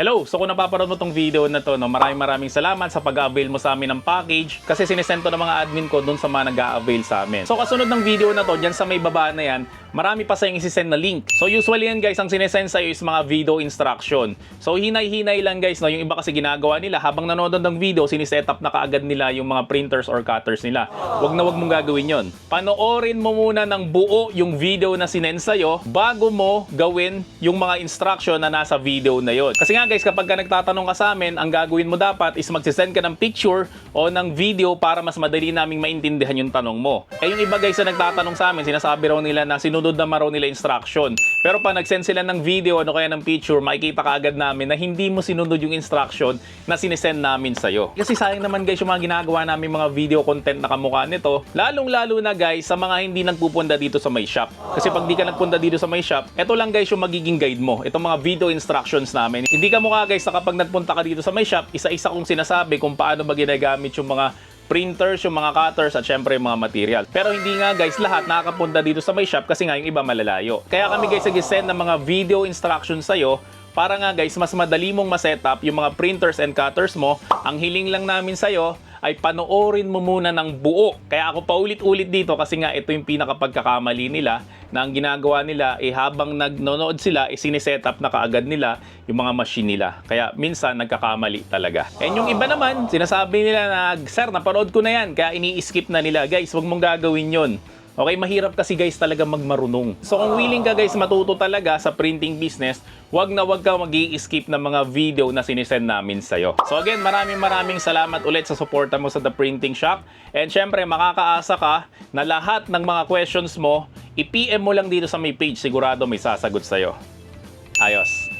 Hello! So kung napapanood mo tong video na to, no, maraming salamat sa pag-avail mo sa amin ng package kasi sinesend to ng mga admin ko dun sa mga nag-a-avail sa amin. So kasunod ng video na to, dyan sa may baba na yan, marami pa sa yung isisend na link. So usually yan guys, ang sinesend sa'yo is mga video instruction. So hinay-hinay lang guys, no, yung iba kasi ginagawa nila habang nanonood ng video, siniset up na kaagad nila yung mga printers or cutters nila. Wag na wag mong gagawin yon. Panoorin mo muna ng buo yung video na sinend sa'yo bago mo gawin yung mga instruction na nasa video na yon. Kasi nga guys, kapag ka nagtatanong ka sa amin, ang gagawin mo dapat is magsisend ka ng picture o ng video para mas madali naming maintindihan yung tanong mo. Eh yung iba guys na nagtatanong sa amin, sinasabi raw nila na sinunod naman raw nila instruction. Pero pa nag-send sila ng video ano kaya ng picture, makikita kaagad namin na hindi mo sinunod yung instruction na sinesend namin sa'yo. Kasi sayang naman guys yung mga ginagawa namin mga video content na kamukha nito, lalong-lalo na guys sa mga hindi nagpupunta dito sa my shop. Kasi pag di ka nagpunta dito sa my shop, eto lang guys yung magiging guide mo. Itong mga video instructions namin. Hindi ka mukha guys na kapag nagpunta ka dito sa my shop, isa-isa kong sinasabi kung paano ba ginagamit yung mga printers, yung mga cutters at syempre yung mga material. Pero hindi nga guys lahat nakakapunta dito sa my shop kasi nga yung iba malalayo. Kaya kami guys nag-send ng mga video instructions sa'yo para nga guys mas madali mong ma-setup yung mga printers and cutters mo. Ang hiling lang namin sa'yo ay panoorin mo muna ng buo. Kaya ako paulit-ulit dito kasi nga ito yung pinakapagkakamali nila na ang ginagawa nila habang nagnonood sila siniset-up na kaagad nila yung mga machine nila. Kaya minsan nagkakamali talaga. And yung iba naman, sinasabi nila na, "Sir, napanood ko na yan," kaya ini-skip na nila. Guys, wag mong gagawin yon. Okay, mahirap kasi guys talaga magmarunong. So kung willing ka guys matuto talaga sa printing business, wag ka mag-i-skip ng mga video na sinisend namin sa'yo. So again, maraming salamat ulit sa suporta mo sa The Printing Shop. And syempre, makakaasa ka na lahat ng mga questions mo, i-PM mo lang dito sa may page, sigurado may sasagot sa'yo. Ayos!